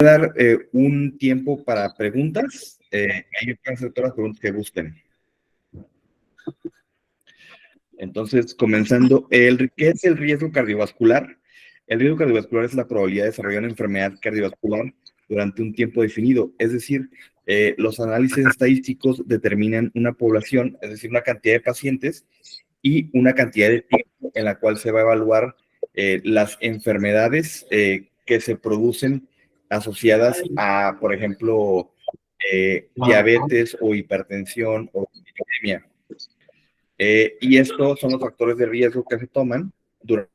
Dar un tiempo para preguntas. Ahí pueden hacer todas las preguntas que gusten. Entonces, comenzando, ¿qué es el riesgo cardiovascular? El riesgo cardiovascular es la probabilidad de desarrollar una enfermedad cardiovascular durante un tiempo definido. Es decir, los análisis estadísticos determinan una población, es decir, una cantidad de pacientes y una cantidad de tiempo en la cual se va a evaluar las enfermedades que se producen asociadas a, por ejemplo, diabetes o hipertensión o dislipidemia. Y estos son los factores de riesgo que se toman durante.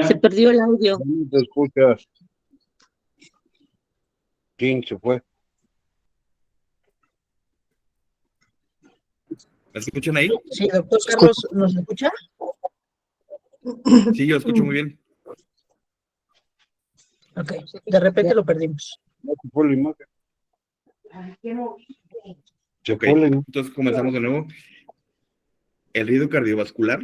Se perdió el audio. ¿Te escuchas? ¿Quién se fue? ¿Me escuchan ahí? Sí, doctor Carlos, ¿nos escucha? Sí, yo lo escucho muy bien. Ok, de repente lo perdimos. No se fue la imagen. Se Ok, fue la imagen. entonces comenzamos de nuevo. El riesgo cardiovascular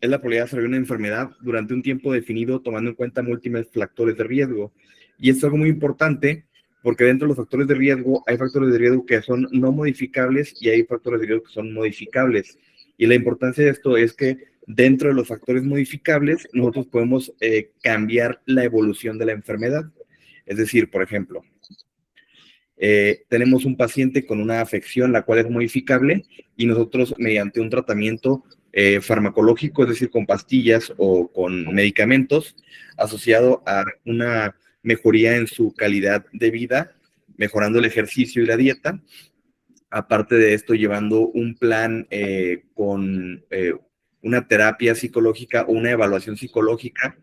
es la probabilidad de desarrollar una enfermedad durante un tiempo definido tomando en cuenta múltiples factores de riesgo. Y esto es algo muy importante porque dentro de los factores de riesgo hay factores de riesgo que son no modificables y hay factores de riesgo que son modificables. Y la importancia de esto es que dentro de los factores modificables nosotros podemos cambiar la evolución de la enfermedad. Es decir, por ejemplo, tenemos un paciente con una afección la cual es modificable y nosotros mediante un tratamiento farmacológico, es decir, con pastillas o con medicamentos, asociado a una mejoría en su calidad de vida, mejorando el ejercicio y la dieta. Aparte de esto, llevando un plan con una terapia psicológica o una evaluación psicológica,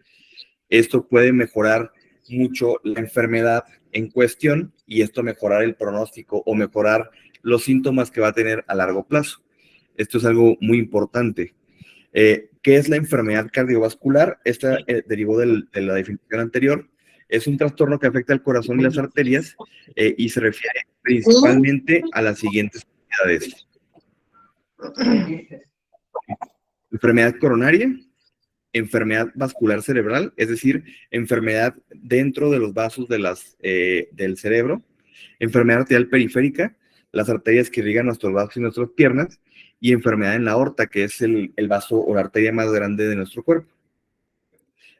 esto puede mejorar mucho la enfermedad en cuestión y esto mejorar el pronóstico o mejorar los síntomas que va a tener a largo plazo. Esto es algo muy importante. ¿Qué es la enfermedad cardiovascular? Esta derivó de la definición anterior. Es un trastorno que afecta al corazón y las arterias y se refiere principalmente a las siguientes enfermedades. Enfermedad coronaria, enfermedad vascular cerebral, es decir, enfermedad dentro de los vasos del cerebro, enfermedad arterial periférica, las arterias que irrigan nuestros vasos y nuestras piernas, y enfermedad en la aorta, que es el vaso o la arteria más grande de nuestro cuerpo.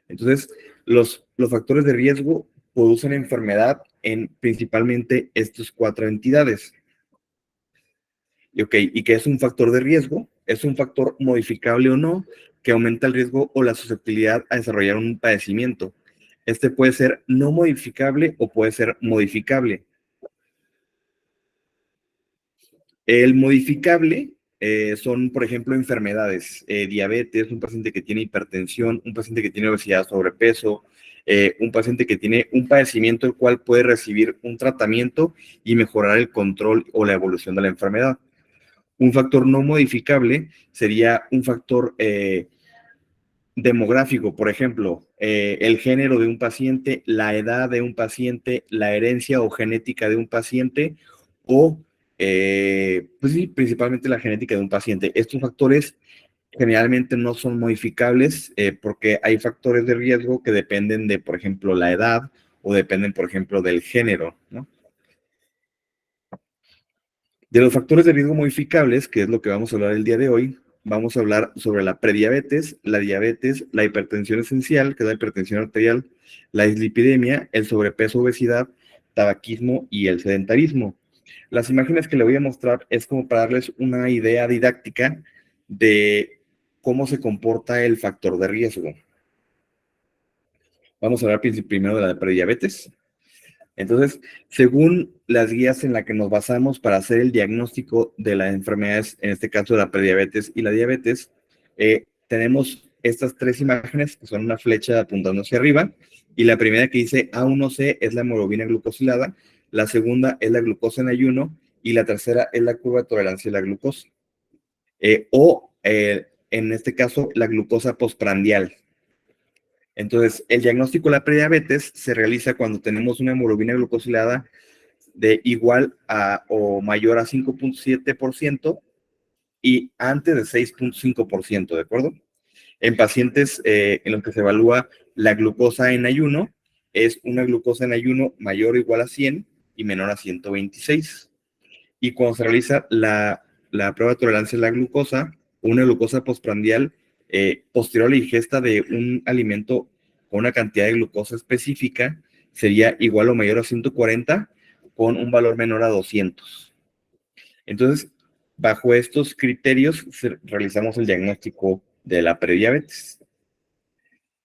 Entonces, los factores de riesgo producen enfermedad en principalmente estas cuatro entidades. ¿Y qué es un factor de riesgo? Es un factor modificable o no que aumenta el riesgo o la susceptibilidad a desarrollar un padecimiento. Este puede ser no modificable o puede ser modificable. El modificable son, por ejemplo, enfermedades, diabetes, un paciente que tiene hipertensión, un paciente que tiene obesidad, sobrepeso, un paciente que tiene un padecimiento el cual puede recibir un tratamiento y mejorar el control o la evolución de la enfermedad. Un factor no modificable sería un factor demográfico, por ejemplo, el género de un paciente, la edad de un paciente, la herencia o genética de un paciente o, pues sí, principalmente la genética de un paciente. Estos factores generalmente no son modificables porque hay factores de riesgo que dependen de, por ejemplo, la edad o dependen, por ejemplo, del género, ¿no? De los factores de riesgo modificables, que es lo que vamos a hablar el día de hoy, vamos a hablar sobre la prediabetes, la hipertensión esencial, que es la hipertensión arterial, la dislipidemia, el sobrepeso, obesidad, tabaquismo y el sedentarismo. Las imágenes que le voy a mostrar es como para darles una idea didáctica de cómo se comporta el factor de riesgo. Vamos a hablar primero de la prediabetes. Entonces, según las guías en las que nos basamos para hacer el diagnóstico de las enfermedades, en este caso la prediabetes y la diabetes, tenemos estas tres imágenes que son una flecha apuntando hacia arriba, y la primera que dice A1C es la hemoglobina glucosilada, la segunda es la glucosa en ayuno, y la tercera es la curva de tolerancia a la glucosa. En este caso, la glucosa postprandial. Entonces, el diagnóstico de la prediabetes se realiza cuando tenemos una hemoglobina glucosilada de igual a o mayor a 5.7% y antes de 6.5%, ¿de acuerdo? En pacientes en los que se evalúa la glucosa en ayuno, es una glucosa en ayuno mayor o igual a 100 y menor a 126. Y cuando se realiza la prueba de tolerancia a la glucosa, una glucosa postprandial posterior a la ingesta de un alimento con una cantidad de glucosa específica sería igual o mayor a 140 con un valor menor a 200. Entonces, bajo estos criterios realizamos el diagnóstico de la prediabetes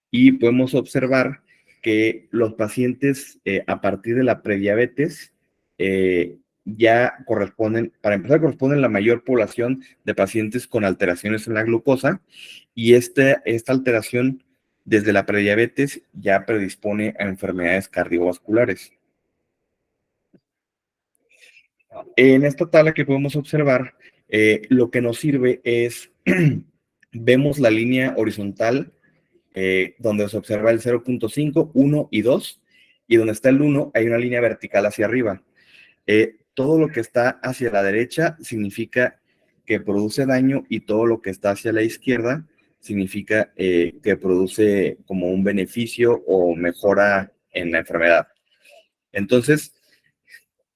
y podemos observar que los pacientes a partir de la prediabetes ya corresponden, para empezar, corresponden la mayor población de pacientes con alteraciones en la glucosa y esta alteración desde la prediabetes ya predispone a enfermedades cardiovasculares. En esta tabla que podemos observar, lo que nos sirve es, vemos la línea horizontal donde se observa el 0.5, 1 y 2, y donde está el 1 hay una línea vertical hacia arriba. Todo lo que está hacia la derecha significa que produce daño y todo lo que está hacia la izquierda significa que produce como un beneficio o mejora en la enfermedad. Entonces,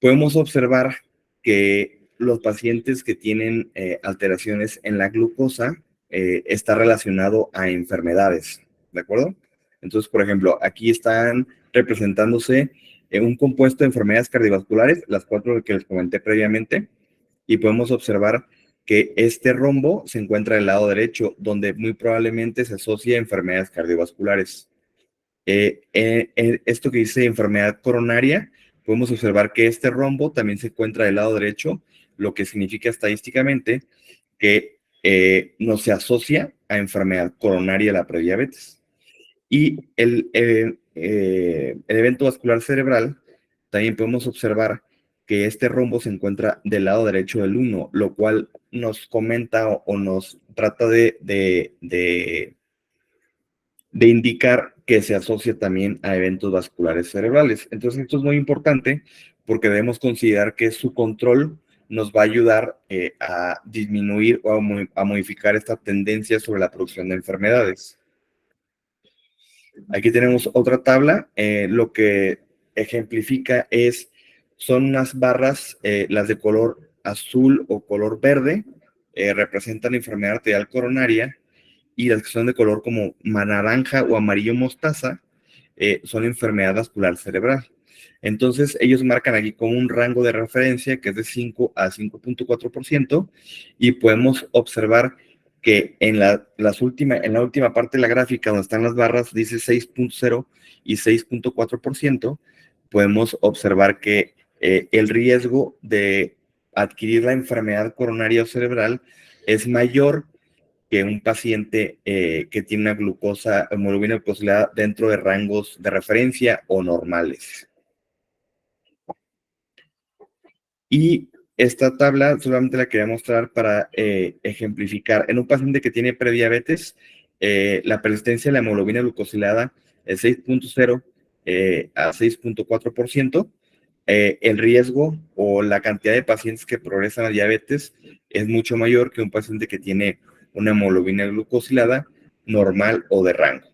podemos observar que los pacientes que tienen alteraciones en la glucosa está relacionado a enfermedades, ¿de acuerdo? Entonces, por ejemplo, aquí están representándose un compuesto de enfermedades cardiovasculares, las 4 que les comenté previamente, y podemos observar que este rombo se encuentra del lado derecho, donde muy probablemente se asocia a enfermedades cardiovasculares. Esto que dice enfermedad coronaria, podemos observar que este rombo también se encuentra del lado derecho, lo que significa estadísticamente que no se asocia a enfermedad coronaria la prediabetes. Y el evento vascular cerebral, también podemos observar que este rombo se encuentra del lado derecho del 1, lo cual nos comenta o nos trata de indicar que se asocia también a eventos vasculares cerebrales. Entonces, esto es muy importante porque debemos considerar que su control nos va a ayudar a disminuir o a modificar esta tendencia sobre la producción de enfermedades. Aquí tenemos otra tabla. Lo que ejemplifica son unas barras, las de color azul o color verde, representan enfermedad arterial coronaria, y las que son de color como naranja o amarillo mostaza son enfermedad vascular cerebral. Entonces, ellos marcan aquí como un rango de referencia que es de 5 a 5.4%, y podemos observar que en la última parte de la gráfica, donde están las barras, dice 6.0 y 6.4%, podemos observar que el riesgo de adquirir la enfermedad coronaria o cerebral es mayor que un paciente que tiene una glucosa, hemoglobina glucosilada dentro de rangos de referencia o normales. Y esta tabla solamente la quería mostrar para ejemplificar. En un paciente que tiene prediabetes, la persistencia de la hemoglobina glucosilada es 6.0 a 6.4%. El riesgo o la cantidad de pacientes que progresan a diabetes es mucho mayor que un paciente que tiene una hemoglobina glucosilada normal o de rango.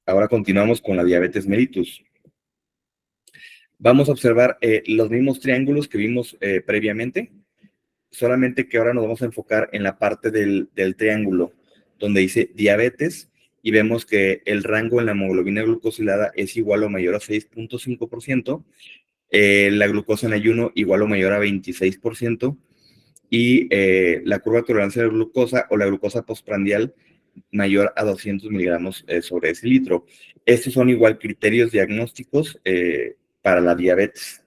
Ahora continuamos con la diabetes mellitus. Vamos a observar los mismos triángulos que vimos previamente, solamente que ahora nos vamos a enfocar en la parte del triángulo donde dice diabetes, y vemos que el rango en la hemoglobina glucosilada es igual o mayor a 6.5%, la glucosa en ayuno igual o mayor a 26%, y la curva de tolerancia de glucosa o la glucosa postprandial mayor a 200 miligramos sobre decilitro. Estos son igual criterios diagnósticos para la diabetes.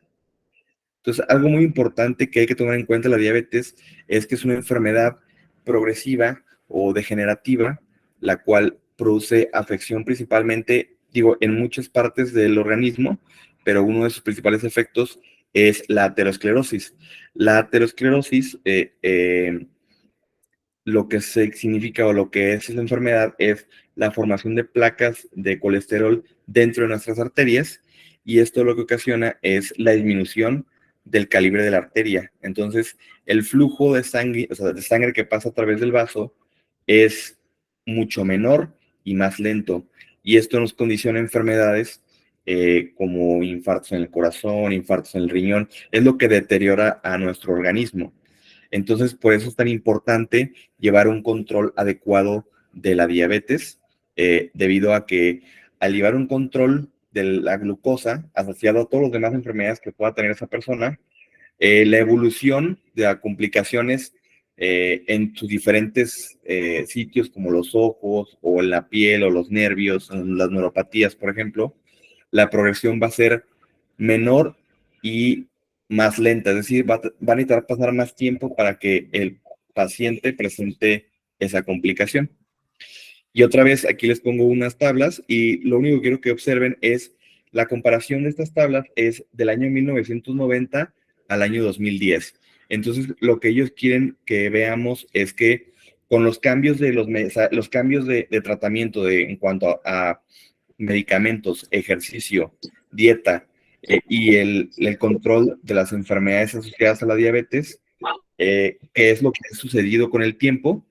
Entonces, algo muy importante que hay que tomar en cuenta de la diabetes es que es una enfermedad progresiva o degenerativa, la cual produce afección principalmente, en muchas partes del organismo, pero uno de sus principales efectos es la aterosclerosis. La aterosclerosis, lo que significa o lo que es esa enfermedad es la formación de placas de colesterol dentro de nuestras arterias, y esto lo que ocasiona es la disminución del calibre de la arteria. Entonces, el flujo de sangre, o sea, de sangre que pasa a través del vaso es mucho menor y más lento. Y esto nos condiciona enfermedades como infartos en el corazón, infartos en el riñón. Es lo que deteriora a nuestro organismo. Entonces, por eso es tan importante llevar un control adecuado de la diabetes, debido a que al llevar un control de la glucosa asociado a todas las demás enfermedades que pueda tener esa persona, la evolución de las complicaciones en sus diferentes sitios como los ojos o en la piel o los nervios, en las neuropatías, por ejemplo, la progresión va a ser menor y más lenta, es decir, va a necesitar pasar más tiempo para que el paciente presente esa complicación. Y otra vez, aquí les pongo unas tablas y lo único que quiero que observen es la comparación de estas tablas es del año 1990 al año 2010. Entonces, lo que ellos quieren que veamos es que con los cambios de los cambios de tratamiento en cuanto a medicamentos, ejercicio, dieta y el control de las enfermedades asociadas a la diabetes, que es lo que ha sucedido con el tiempo,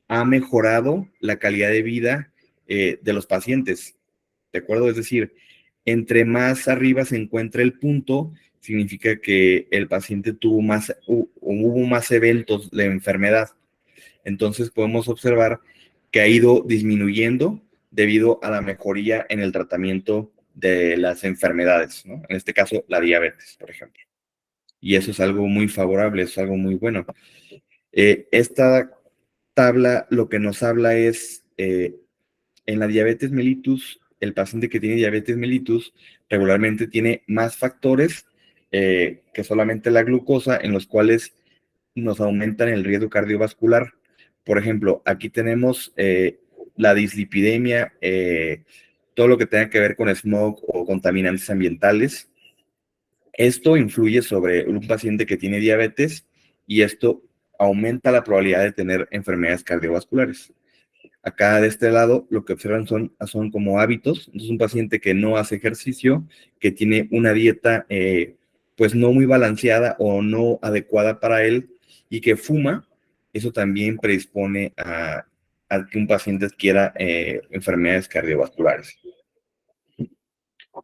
ha mejorado la calidad de vida de los pacientes, ¿de acuerdo? Es decir, entre más arriba se encuentra el punto, significa que el paciente hubo más eventos de enfermedad. Entonces podemos observar que ha ido disminuyendo debido a la mejoría en el tratamiento de las enfermedades, ¿no? En este caso, la diabetes, por ejemplo. Y eso es algo muy favorable, es algo muy bueno. Esta tabla lo que nos habla es, en la diabetes mellitus, el paciente que tiene diabetes mellitus regularmente tiene más factores que solamente la glucosa, en los cuales nos aumentan el riesgo cardiovascular. Por ejemplo, aquí tenemos la dislipidemia, todo lo que tenga que ver con smog o contaminantes ambientales. Esto influye sobre un paciente que tiene diabetes y esto aumenta la probabilidad de tener enfermedades cardiovasculares. Acá de este lado lo que observan son como hábitos. Entonces, un paciente que no hace ejercicio, que tiene una dieta pues no muy balanceada o no adecuada para él y que fuma, eso también predispone a que un paciente adquiera enfermedades cardiovasculares.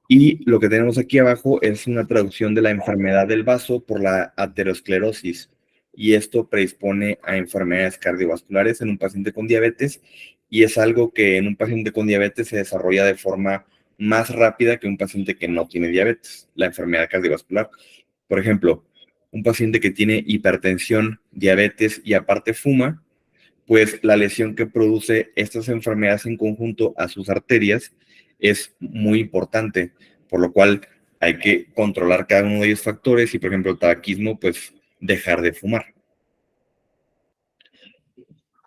Y lo que tenemos aquí abajo es una traducción de la enfermedad del vaso por la aterosclerosis. Y esto predispone a enfermedades cardiovasculares en un paciente con diabetes. Y es algo que en un paciente con diabetes se desarrolla de forma más rápida que un paciente que no tiene diabetes, la enfermedad cardiovascular. Por ejemplo, un paciente que tiene hipertensión, diabetes y aparte fuma, pues la lesión que produce estas enfermedades en conjunto a sus arterias es muy importante, por lo cual hay que controlar cada uno de ellos factores y, por ejemplo, el tabaquismo, pues dejar de fumar.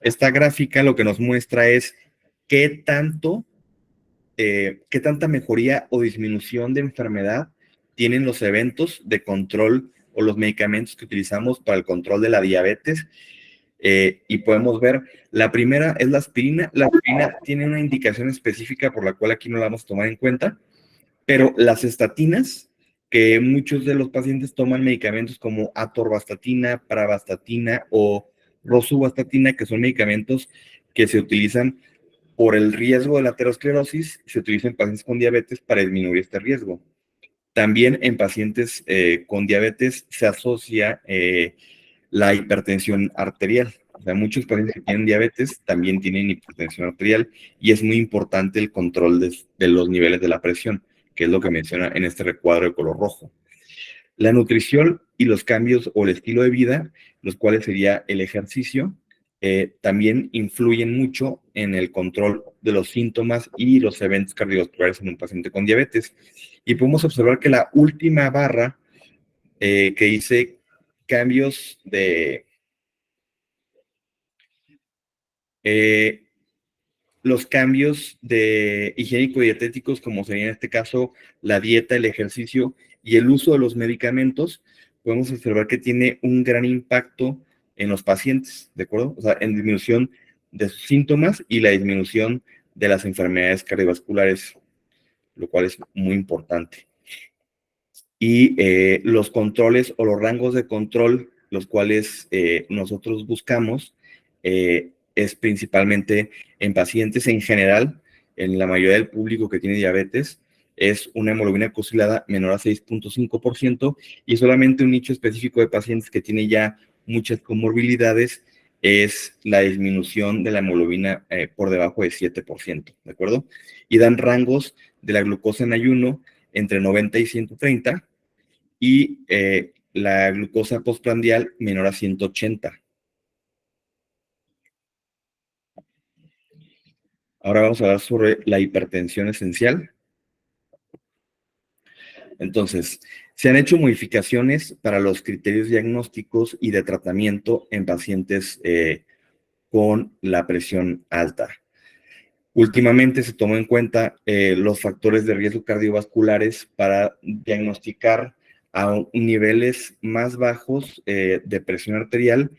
Esta gráfica lo que nos muestra es qué tanta mejoría o disminución de enfermedad tienen los eventos de control o los medicamentos que utilizamos para el control de la diabetes. Y podemos ver, la primera es la aspirina. La aspirina tiene una indicación específica por la cual aquí no la vamos a tomar en cuenta, pero las estatinas, que muchos de los pacientes toman medicamentos como atorvastatina, pravastatina o rosuvastatina, que son medicamentos que se utilizan por el riesgo de la aterosclerosis, se utilizan en pacientes con diabetes para disminuir este riesgo. También en pacientes con diabetes se asocia la hipertensión arterial. O sea, muchos pacientes que tienen diabetes también tienen hipertensión arterial y es muy importante el control de los niveles de la presión, que es lo que menciona en este recuadro de color rojo. La nutrición y los cambios o el estilo de vida, los cuales sería el ejercicio, también influyen mucho en el control de los síntomas y los eventos cardiovasculares en un paciente con diabetes. Y podemos observar que la última barra que dice cambios de los cambios de higiénico-dietéticos, como sería en este caso la dieta, el ejercicio y el uso de los medicamentos, podemos observar que tiene un gran impacto en los pacientes, ¿de acuerdo? O sea, en disminución de sus síntomas y la disminución de las enfermedades cardiovasculares, lo cual es muy importante. Y los controles o los rangos de control, los cuales nosotros buscamos, es principalmente en pacientes en general, en la mayoría del público que tiene diabetes, es una hemoglobina glucosilada menor a 6.5% y solamente un nicho específico de pacientes que tiene ya muchas comorbilidades es la disminución de la hemoglobina por debajo de 7%, ¿de acuerdo? Y dan rangos de la glucosa en ayuno entre 90 y 130 y la glucosa postprandial menor a 180. Ahora vamos a hablar sobre la hipertensión esencial. Entonces, se han hecho modificaciones para los criterios diagnósticos y de tratamiento en pacientes con la presión alta. Últimamente se tomó en cuenta los factores de riesgo cardiovasculares para diagnosticar a niveles más bajos de presión arterial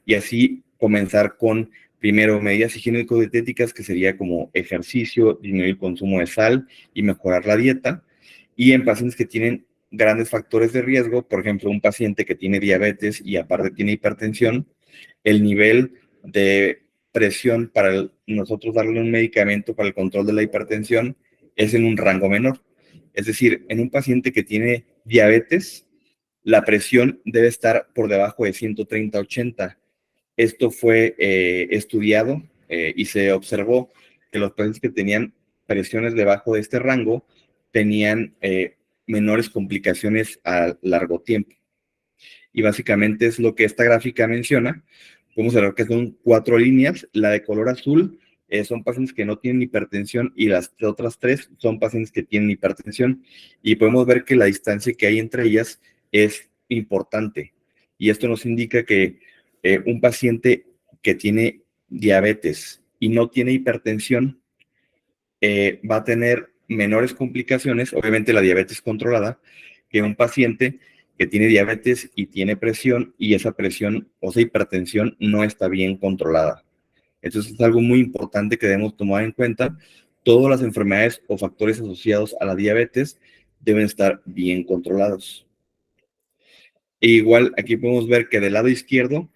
y así comenzar con, primero, medidas higiénico-dietéticas, que sería como ejercicio, disminuir el consumo de sal y mejorar la dieta. Y en pacientes que tienen grandes factores de riesgo, por ejemplo, un paciente que tiene diabetes y aparte tiene hipertensión, el nivel de presión para nosotros darle un medicamento para el control de la hipertensión es en un rango menor. Es decir, en un paciente que tiene diabetes, la presión debe estar por debajo de 130/80. Esto fue estudiado y se observó que los pacientes que tenían presiones debajo de este rango tenían menores complicaciones a largo tiempo. Y básicamente es lo que esta gráfica menciona. Podemos ver que son 4 líneas. La de color azul son pacientes que no tienen hipertensión y las otras 3 son pacientes que tienen hipertensión. Y podemos ver que la distancia que hay entre ellas es importante. Y esto nos indica que un paciente que tiene diabetes y no tiene hipertensión va a tener menores complicaciones, obviamente la diabetes controlada, que un paciente que tiene diabetes y tiene presión y esa presión o esa hipertensión no está bien controlada. Entonces es algo muy importante que debemos tomar en cuenta. Todas las enfermedades o factores asociados a la diabetes deben estar bien controlados. E igual aquí podemos ver que del lado izquierdo,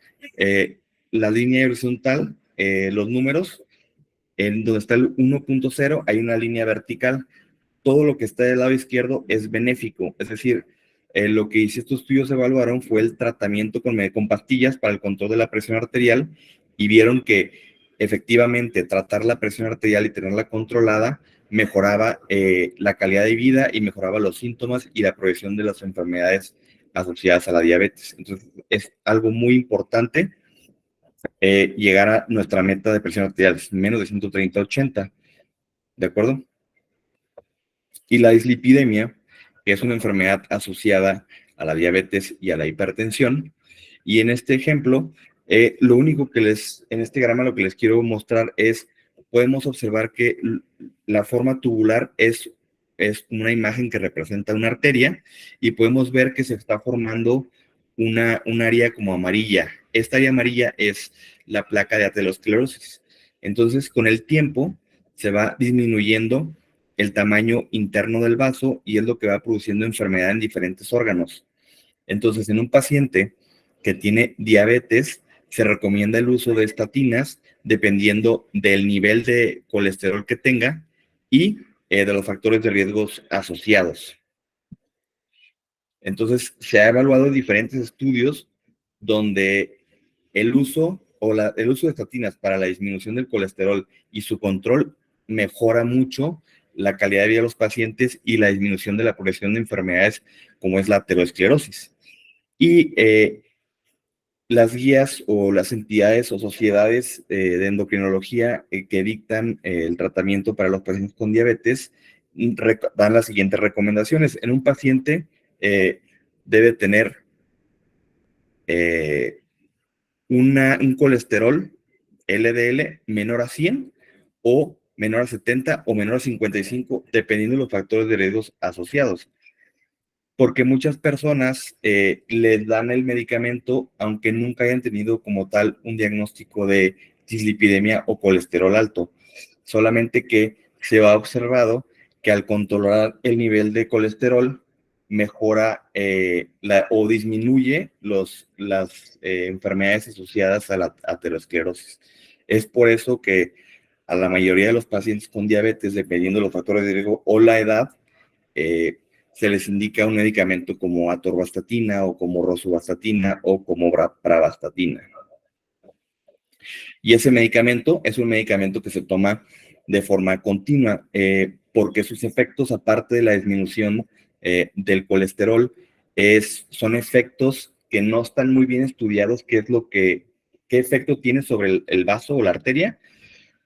la línea horizontal, los números, en donde está el 1.0 hay una línea vertical. Todo lo que está del lado izquierdo es benéfico, es decir, lo que estos estudios evaluaron fue el tratamiento con pastillas para el control de la presión arterial y vieron que efectivamente tratar la presión arterial y tenerla controlada mejoraba la calidad de vida y mejoraba los síntomas y la progresión de las enfermedades asociadas a la diabetes. Entonces, es algo muy importante llegar a nuestra meta de presión arterial, menos de 130/80, ¿de acuerdo? Y la dislipidemia, que es una enfermedad asociada a la diabetes y a la hipertensión. Y en este ejemplo, lo único que en este diagrama lo que les quiero mostrar es, podemos observar que la forma tubular es una imagen que representa una arteria y podemos ver que se está formando un área como amarilla. Esta área amarilla es la placa de aterosclerosis. Entonces, con el tiempo, se va disminuyendo el tamaño interno del vaso y es lo que va produciendo enfermedad en diferentes órganos. Entonces, en un paciente que tiene diabetes, se recomienda el uso de estatinas dependiendo del nivel de colesterol que tenga y de los factores de riesgos asociados. Entonces, se ha evaluado diferentes estudios donde el uso de estatinas para la disminución del colesterol y su control mejora mucho la calidad de vida de los pacientes y la disminución de la progresión de enfermedades como es la aterosclerosis. Y las guías o las entidades o sociedades de endocrinología que dictan el tratamiento para los pacientes con diabetes dan las siguientes recomendaciones. En un paciente debe tener un colesterol LDL menor a 100 o menor a 70 o menor a 55, dependiendo de los factores de riesgos asociados. Porque muchas personas les dan el medicamento aunque nunca hayan tenido como tal un diagnóstico de dislipidemia o colesterol alto. Solamente que se ha observado que al controlar el nivel de colesterol mejora o disminuye las enfermedades asociadas a la aterosclerosis. Es por eso que a la mayoría de los pacientes con diabetes, dependiendo de los factores de riesgo o la edad, se les indica un medicamento como atorvastatina o como rosuvastatina o como pravastatina. Y ese medicamento es un medicamento que se toma de forma continua, porque sus efectos, aparte de la disminución del colesterol, son efectos que no están muy bien estudiados, qué efecto tiene sobre el vaso o la arteria,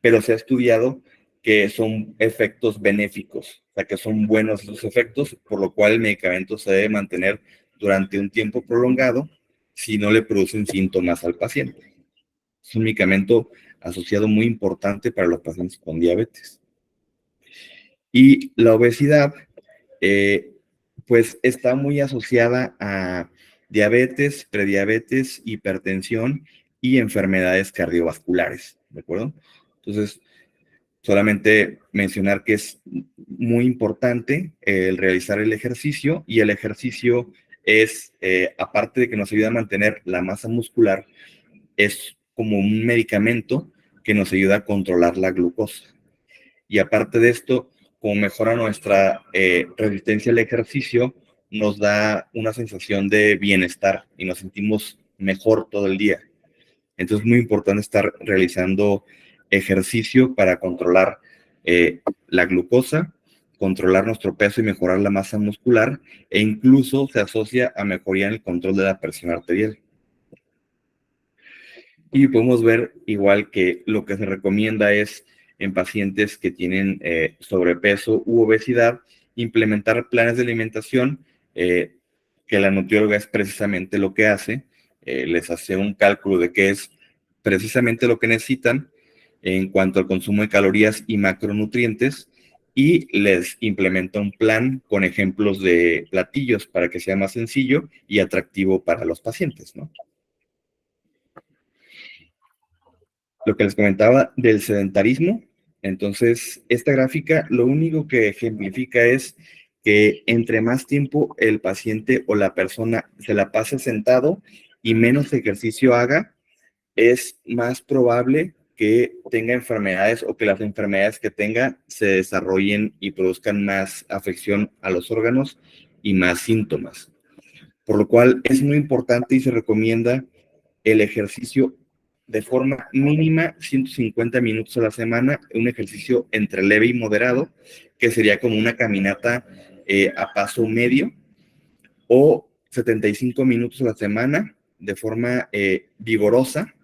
pero se ha estudiado que son efectos benéficos, o sea, que son buenos esos efectos, por lo cual el medicamento se debe mantener durante un tiempo prolongado si no le producen síntomas al paciente. Es un medicamento asociado muy importante para los pacientes con diabetes. Y la obesidad, pues está muy asociada a diabetes, prediabetes, hipertensión y enfermedades cardiovasculares, ¿de acuerdo? Entonces, solamente mencionar que es muy importante el realizar el ejercicio, y el ejercicio es, aparte de que nos ayuda a mantener la masa muscular, es como un medicamento que nos ayuda a controlar la glucosa. Y aparte de esto, como mejora nuestra resistencia al ejercicio, nos da una sensación de bienestar y nos sentimos mejor todo el día. Entonces es muy importante estar realizando ejercicio para controlar la glucosa, controlar nuestro peso y mejorar la masa muscular, e incluso se asocia a mejoría en el control de la presión arterial. Y podemos ver igual que lo que se recomienda es en pacientes que tienen sobrepeso u obesidad, implementar planes de alimentación, que la nutrióloga es precisamente lo que hace, les hace un cálculo de qué es precisamente lo que necesitan en cuanto al consumo de calorías y macronutrientes, y les implementa un plan con ejemplos de platillos para que sea más sencillo y atractivo para los pacientes, ¿no? Lo que les comentaba del sedentarismo, entonces esta gráfica lo único que ejemplifica es que entre más tiempo el paciente o la persona se la pase sentado y menos ejercicio haga, es más probable que tenga enfermedades, o que las enfermedades que tenga se desarrollen y produzcan más afección a los órganos y más síntomas. Por lo cual es muy importante y se recomienda el ejercicio de forma mínima 150 minutos a la semana, un ejercicio entre leve y moderado, que sería como una caminata a paso medio, o 75 minutos a la semana de forma vigorosa.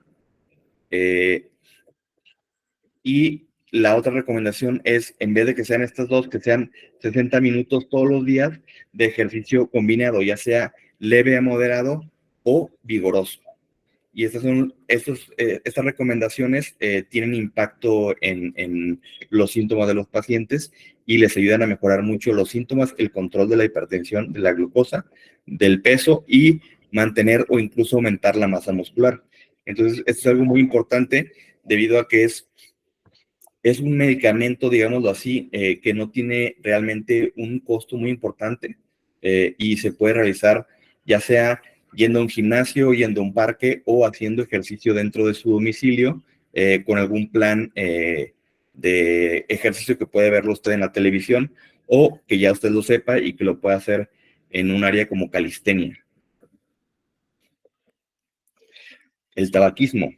Y la otra recomendación es, en vez de que sean estas dos, que sean 60 minutos todos los días de ejercicio combinado, ya sea leve a moderado o vigoroso. Y estas recomendaciones tienen impacto en los síntomas de los pacientes y les ayudan a mejorar mucho los síntomas, el control de la hipertensión, de la glucosa, del peso, y mantener o incluso aumentar la masa muscular. Entonces, esto es algo muy importante debido a que es un medicamento, digámoslo así, que no tiene realmente un costo muy importante, y se puede realizar ya sea yendo a un gimnasio, yendo a un parque o haciendo ejercicio dentro de su domicilio, con algún plan de ejercicio que puede verlo usted en la televisión, o que ya usted lo sepa y que lo pueda hacer en un área como calistenia. El tabaquismo.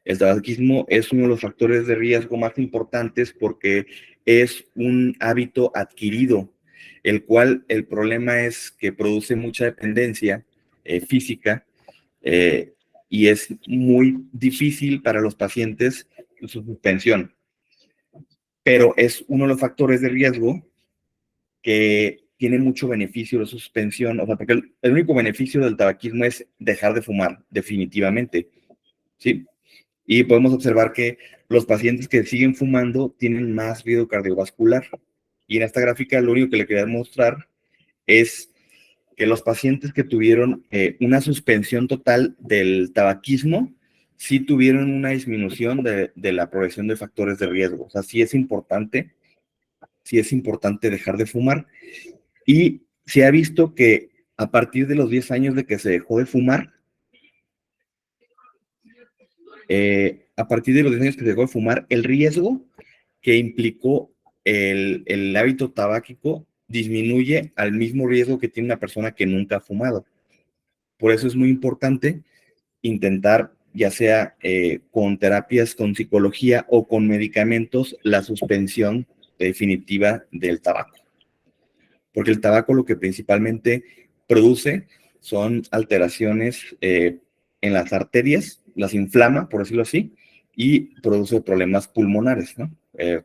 El tabaquismo es uno de los factores de riesgo más importantes porque es un hábito adquirido, el cual el problema es que produce mucha dependencia física, y es muy difícil para los pacientes su suspensión. Pero es uno de los factores de riesgo que tiene mucho beneficio de suspensión, o sea, porque el único beneficio del tabaquismo es dejar de fumar definitivamente, ¿sí? Y podemos observar que los pacientes que siguen fumando tienen más riesgo cardiovascular. Y en esta gráfica lo único que le quería mostrar es que los pacientes que tuvieron una suspensión total del tabaquismo, sí tuvieron una disminución de la progresión de factores de riesgo. O sea, sí es importante dejar de fumar. Y se ha visto que a partir de los 10 años de que se dejó de fumar, a partir de los 10 años que se dejó de fumar, el riesgo que implicó el hábito tabáquico disminuye al mismo riesgo que tiene una persona que nunca ha fumado. Por eso es muy importante intentar, ya sea con terapias, con psicología o con medicamentos, la suspensión definitiva del tabaco. Porque el tabaco lo que principalmente produce son alteraciones en las arterias, las inflama, por decirlo así, y produce problemas pulmonares, ¿no?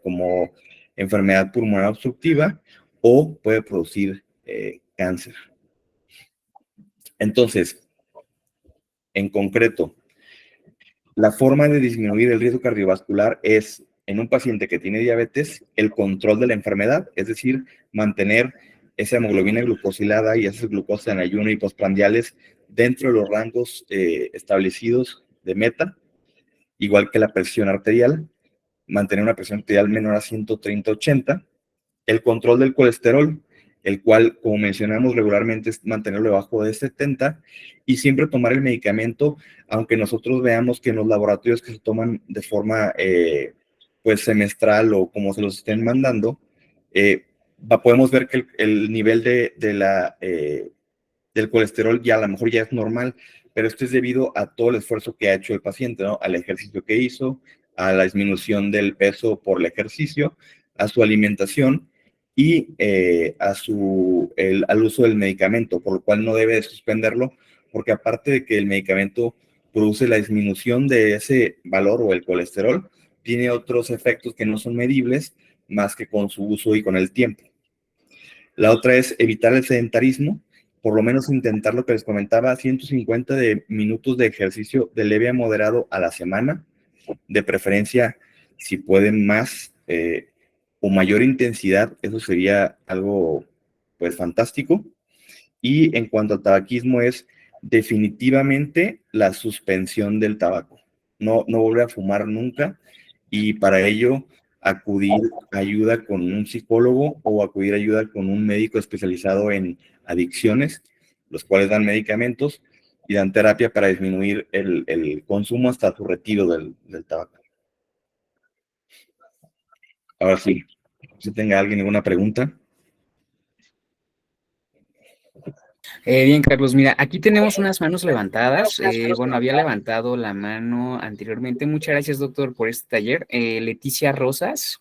Como enfermedad pulmonar obstructiva o puede producir cáncer. Entonces, en concreto, la forma de disminuir el riesgo cardiovascular es, en un paciente que tiene diabetes, el control de la enfermedad, es decir, mantener esa hemoglobina glucosilada y esas glucosas en ayuno y postprandiales dentro de los rangos establecidos de meta, igual que la presión arterial, mantener una presión arterial menor a 130/80, el control del colesterol, el cual, como mencionamos regularmente, es mantenerlo debajo de 70, y siempre tomar el medicamento, aunque nosotros veamos que en los laboratorios que se toman de forma pues semestral o como se los estén mandando, podemos ver que el nivel del colesterol ya a lo mejor ya es normal, pero esto es debido a todo el esfuerzo que ha hecho el paciente, ¿no? Al ejercicio que hizo, a la disminución del peso por el ejercicio, a su alimentación y al uso del medicamento, por lo cual no debe de suspenderlo, porque aparte de que el medicamento produce la disminución de ese valor o el colesterol, tiene otros efectos que no son medibles más que con su uso y con el tiempo. La otra es evitar el sedentarismo, por lo menos intentar lo que les comentaba, 150 minutos de ejercicio de leve a moderado a la semana, de preferencia, si pueden más o mayor intensidad, eso sería algo pues fantástico. Y en cuanto al tabaquismo es definitivamente la suspensión del tabaco, no volver a fumar nunca, y para ello acudir ayuda con un psicólogo o acudir ayuda con un médico especializado en adicciones, los cuales dan medicamentos y dan terapia para disminuir el consumo hasta su retiro del tabaco. Ahora sí, si tenga alguien alguna pregunta. Bien, Carlos, mira, aquí tenemos unas manos levantadas. Bueno, había levantado la mano anteriormente. Muchas gracias, doctor, por este taller. Leticia Rosas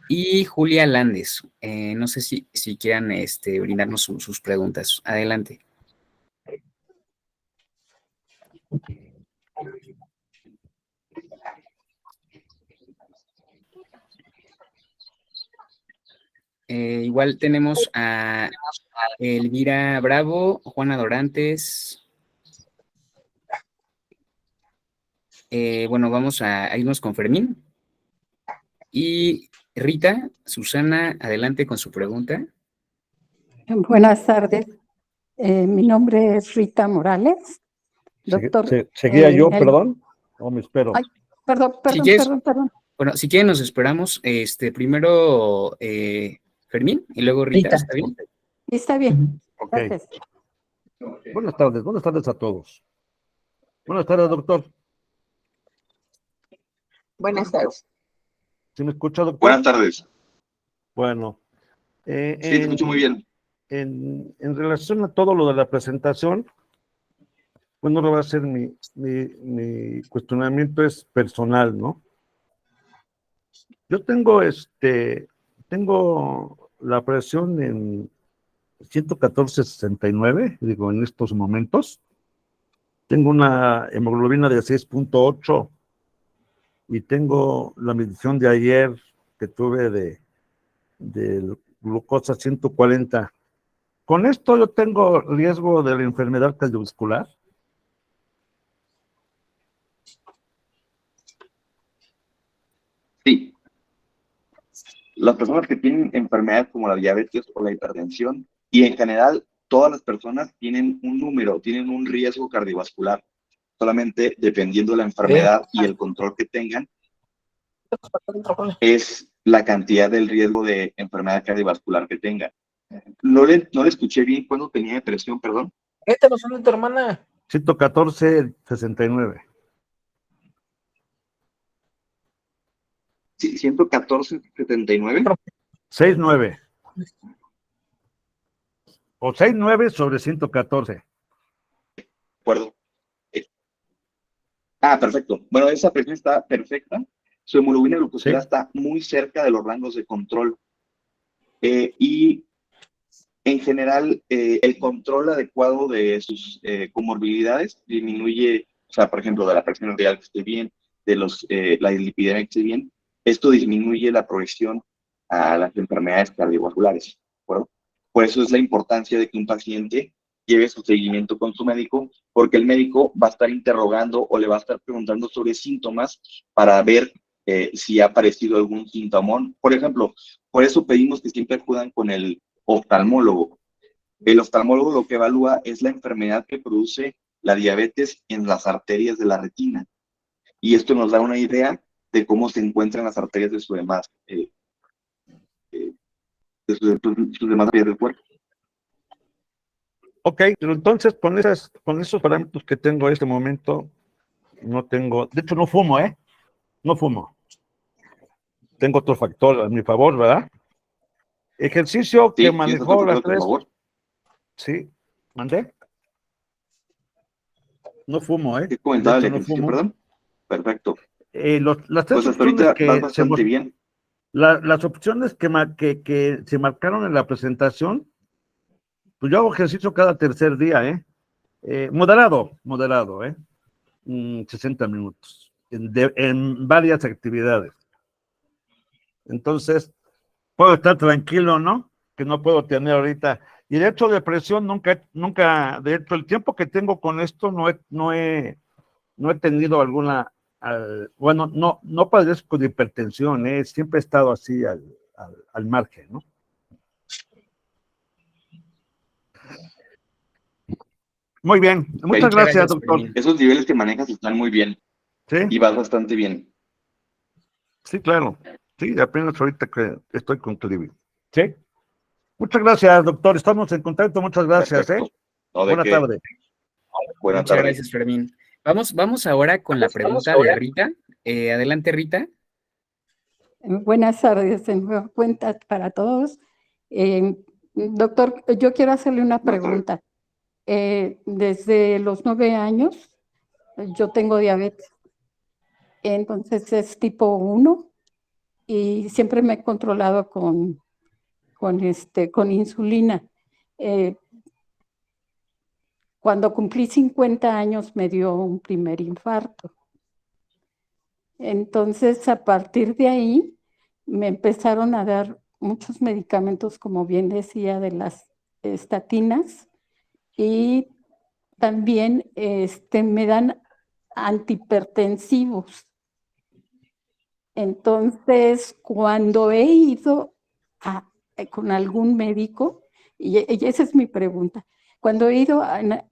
y Julia Landes. No sé si quieran brindarnos sus preguntas. Adelante. Igual tenemos a Elvira Bravo, Juana Dorantes. Bueno, vamos a irnos con Fermín. Y Rita, Susana, adelante con su pregunta. Buenas tardes. Mi nombre es Rita Morales. Doctor. ¿Seguía yo, perdón? ¿O me espero? Ay, perdón. Bueno, si quieren nos esperamos. Primero Fermín y luego Rita. ¿Está bien? Está bien. Ok. Gracias. Buenas tardes a todos. Buenas tardes, doctor. Buenas tardes. ¿Sí me escucha, doctor? Buenas tardes. Bueno. Sí, te escucho muy bien. En relación a todo lo de la presentación, bueno, lo va a hacer mi cuestionamiento es personal, ¿no? Yo tengo la presión en 114/69, digo, en estos momentos. Tengo una hemoglobina de 6.8 y tengo la medición de ayer que tuve de glucosa 140. ¿Con esto yo tengo riesgo de la enfermedad cardiovascular? Sí. Las personas que tienen enfermedades como la diabetes o la hipertensión, y en general todas las personas tienen un número, tienen un riesgo cardiovascular, solamente dependiendo de la enfermedad y el control que tengan, es la cantidad del riesgo de enfermedad cardiovascular que tengan. No le escuché bien cuando tenía depresión, perdón. Esta no son de tu hermana. 114.79. Sí, 114.79. 6.9. O 6.9 sobre 114. De acuerdo. Perfecto. Bueno, esa presión está perfecta. Su hemoglobina glucosilada Sí. está muy cerca de los rangos de control. Y en general, el control adecuado de sus comorbilidades disminuye, o sea, por ejemplo, de la presión arterial que esté bien, de la dislipidemia que esté bien, esto disminuye la progresión a las enfermedades cardiovasculares, ¿de acuerdo? Por eso es la importancia de que un paciente lleve su seguimiento con su médico, porque el médico va a estar interrogando o le va a estar preguntando sobre síntomas para ver si ha aparecido algún sintomón. Por ejemplo, por eso pedimos que siempre acudan con el oftalmólogo. El oftalmólogo lo que evalúa es la enfermedad que produce la diabetes en las arterias de la retina. Y esto nos da una idea de cómo se encuentran las arterias de sus demás áreas del cuerpo. Ok, pero entonces con esos parámetros que tengo en este momento, no tengo, de hecho no fumo, no fumo. Tengo otro factor a mi favor, ¿verdad? Ejercicio Sí, que ¿tienes manejó otro factor las a tu tres, favor? sí, mandé. No fumo, ¿Qué de comentaba el hecho no ejercicio, fumo. perdón? Perfecto. Las tres Pues hasta opciones ahorita vas que bastante bien. las opciones que se marcaron en la presentación, pues yo hago ejercicio cada tercer día, moderado, 60 minutos, en varias actividades. Entonces, puedo estar tranquilo, ¿no? Que no puedo tener ahorita. Y de hecho, depresión nunca, de hecho, el tiempo que tengo con esto no he tenido alguna, bueno, no padezco de hipertensión, siempre he estado así al margen, ¿no? Muy bien, muchas Okay. gracias, Gracias, doctor. Fermín. Esos niveles que manejas están muy bien Sí, y vas bastante bien. sí, claro. Sí, apenas ahorita que estoy con Clivi. Sí. Muchas gracias, doctor. Estamos en contacto. Muchas gracias, Perfecto. No, de Buena qué. tarde. Buena Muchas tarde. gracias, Fermín. Vamos ahora con la pregunta de Rita. Adelante, Rita. Buenas tardes, de nueva cuenta para todos. Doctor, yo quiero hacerle una pregunta. Desde los 9 años yo tengo diabetes, entonces es tipo 1 y siempre me he controlado con insulina. Cuando cumplí 50 años me dio un primer infarto. Entonces, a partir de ahí, me empezaron a dar muchos medicamentos, como bien decía, de las estatinas, y también me dan antihipertensivos. Entonces, cuando he ido con algún médico, y esa es mi pregunta, cuando he ido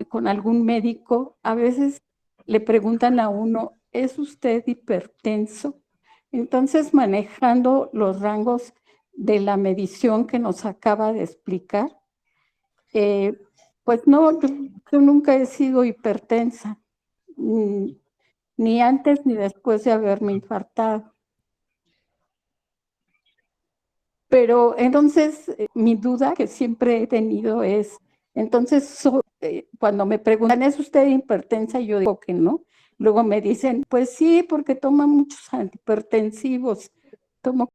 con algún médico, a veces le preguntan a uno, ¿es usted hipertenso? Entonces, manejando los rangos de la medición que nos acaba de explicar, pues no, yo nunca he sido hipertensa, ni antes ni después de haberme infartado. Pero entonces mi duda que siempre he tenido es, entonces cuando me preguntan, ¿es usted hipertensa? Yo digo que no. Luego me dicen, pues sí, porque toma muchos antihipertensivos. Tomo